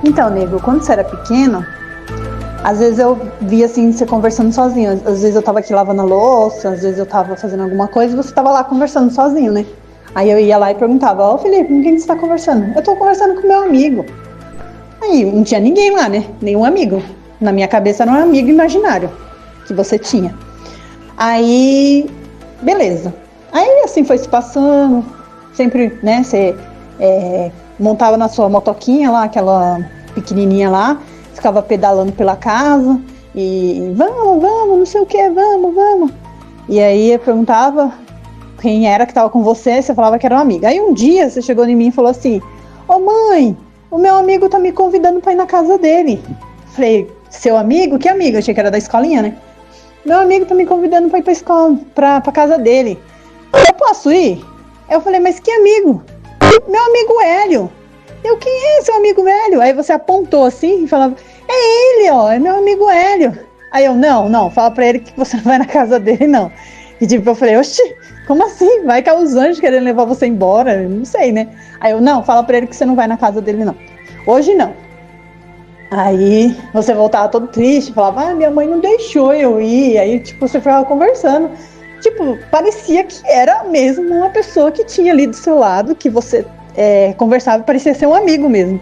Então, nego, quando você era pequeno, às vezes eu via assim, você conversando sozinho. Às vezes eu tava aqui lavando a louça, às vezes eu tava fazendo alguma coisa e você tava lá conversando sozinho, né? Aí eu ia lá e perguntava, ô Felipe, com quem você tá conversando? Eu tô conversando com meu amigo. Aí não tinha ninguém lá, né? Nenhum amigo. Na minha cabeça era um amigo imaginário que você tinha. Aí, beleza. Aí assim foi se passando, sempre, né? Você montava na sua motoquinha lá, aquela pequenininha lá, ficava pedalando pela casa e vamos, não sei o que, vamos. E aí eu perguntava quem era que estava com você, você falava que era uma amiga. Aí um dia você chegou em mim e falou assim: ô mãe, o meu amigo tá me convidando para ir na casa dele. Falei, seu amigo? Que amigo? Eu achei que era da escolinha, né? Meu amigo tá me convidando para ir pra escola, pra casa dele. Eu posso ir? Eu falei, mas que amigo? Meu amigo Hélio. Eu, quem é seu amigo Hélio? Aí você apontou assim e falava, é ele, ó, é meu amigo Hélio. Aí eu, não, fala pra ele que você não vai na casa dele, não. E tipo, eu falei, oxi, como assim? Vai que é os anjos querendo levar você embora? Não sei, né? Aí eu, não, fala pra ele que você não vai na casa dele, não. Hoje não. Aí você voltava todo triste, falava, minha mãe não deixou eu ir. Aí, tipo, você ficava conversando. Tipo, parecia que era mesmo uma pessoa que tinha ali do seu lado, que você conversava, parecia ser um amigo mesmo.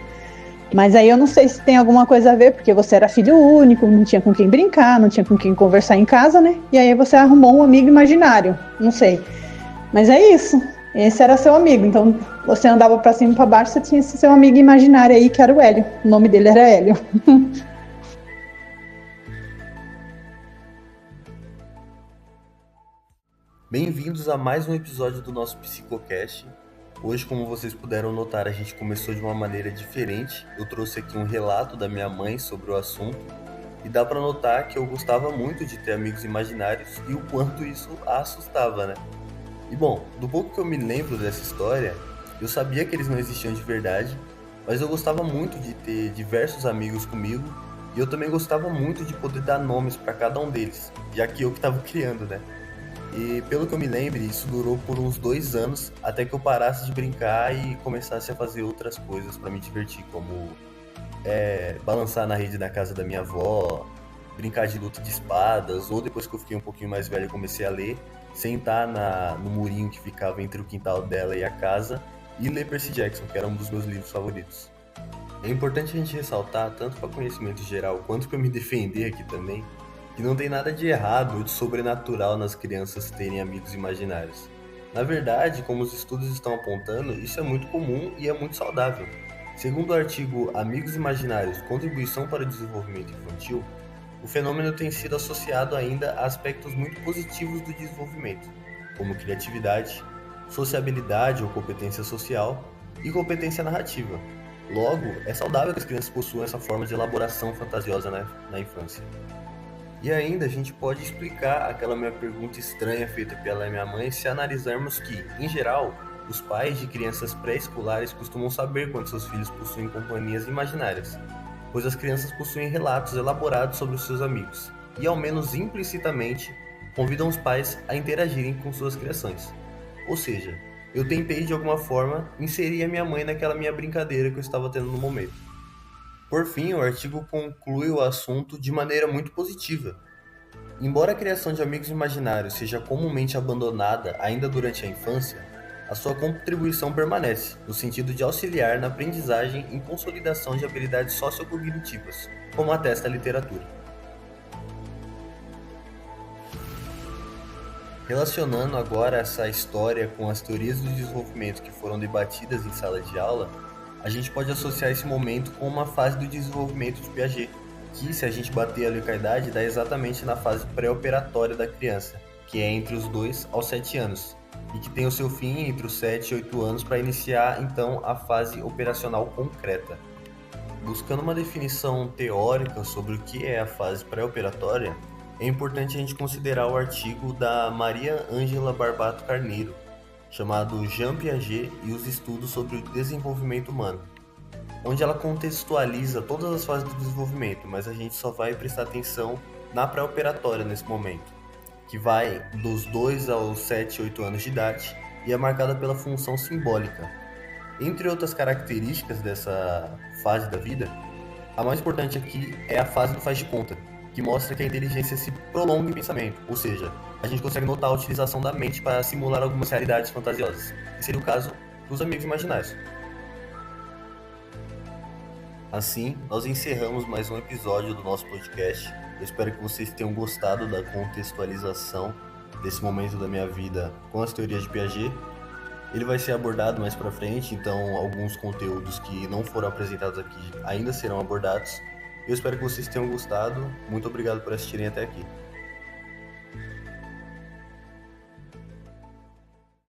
Mas aí eu não sei se tem alguma coisa a ver, porque você era filho único, não tinha com quem brincar, não tinha com quem conversar em casa, né? E aí você arrumou um amigo imaginário, não sei. Mas é isso, esse era seu amigo. Então você andava pra cima e pra baixo, você tinha esse seu amigo imaginário aí, que era o Hélio. O nome dele era Hélio. Bem-vindos a mais um episódio do nosso Psicocast. Hoje, como vocês puderam notar, a gente começou de uma maneira diferente. Eu trouxe aqui um relato da minha mãe sobre o assunto e dá pra notar que eu gostava muito de ter amigos imaginários e o quanto isso a assustava, né? E bom, do pouco que eu me lembro dessa história, eu sabia que eles não existiam de verdade, mas eu gostava muito de ter diversos amigos comigo e eu também gostava muito de poder dar nomes pra cada um deles, já que eu que estava criando, né? E pelo que eu me lembre, isso durou por uns 2 anos, até que eu parasse de brincar e começasse a fazer outras coisas pra me divertir, como balançar na rede da casa da minha avó, brincar de luta de espadas, ou depois que eu fiquei um pouquinho mais velho e comecei a ler, sentar no murinho que ficava entre o quintal dela e a casa e ler Percy Jackson, que era um dos meus livros favoritos. É importante a gente ressaltar, tanto para conhecimento geral quanto para me defender aqui também, que não tem nada de errado ou de sobrenatural nas crianças terem amigos imaginários. Na verdade, como os estudos estão apontando, isso é muito comum e é muito saudável. Segundo o artigo Amigos Imaginários, Contribuição para o Desenvolvimento Infantil, o fenômeno tem sido associado ainda a aspectos muito positivos do desenvolvimento, como criatividade, sociabilidade ou competência social e competência narrativa. Logo, é saudável que as crianças possuam essa forma de elaboração fantasiosa na infância. E ainda a gente pode explicar aquela minha pergunta estranha feita pela minha mãe se analisarmos que, em geral, os pais de crianças pré-escolares costumam saber quando seus filhos possuem companhias imaginárias, pois as crianças possuem relatos elaborados sobre os seus amigos e, ao menos implicitamente, convidam os pais a interagirem com suas criações. Ou seja, eu tentei de alguma forma inserir a minha mãe naquela minha brincadeira que eu estava tendo no momento. Por fim, o artigo conclui o assunto de maneira muito positiva. Embora a criação de amigos imaginários seja comumente abandonada ainda durante a infância, a sua contribuição permanece, no sentido de auxiliar na aprendizagem e consolidação de habilidades sociocognitivas, como atesta a literatura. Relacionando agora essa história com as teorias do desenvolvimento que foram debatidas em sala de aula, a gente pode associar esse momento com uma fase do desenvolvimento de Piaget, que, se a gente bater ali com a idade, dá exatamente na fase pré-operatória da criança, que é entre os 2 aos 7 anos, e que tem o seu fim entre os 7 e 8 anos para iniciar, então, a fase operacional concreta. Buscando uma definição teórica sobre o que é a fase pré-operatória, é importante a gente considerar o artigo da Maria Ângela Barbato Carneiro, chamado Jean Piaget e os estudos sobre o desenvolvimento humano, onde ela contextualiza todas as fases do desenvolvimento, mas a gente só vai prestar atenção na pré-operatória nesse momento, que vai dos 2 aos 7, 8 anos de idade e é marcada pela função simbólica. Entre outras características dessa fase da vida, A mais importante aqui é a fase do faz de conta, que mostra que a inteligência se prolonga em pensamento, ou seja, a gente consegue notar a utilização da mente para simular algumas realidades fantasiosas, que seria o caso dos amigos imaginários. Assim, nós encerramos mais um episódio do nosso podcast. Eu espero que vocês tenham gostado da contextualização desse momento da minha vida com as teorias de Piaget. Ele vai ser abordado mais para frente, então alguns conteúdos que não foram apresentados aqui ainda serão abordados. Eu espero que vocês tenham gostado. Muito obrigado por assistirem até aqui.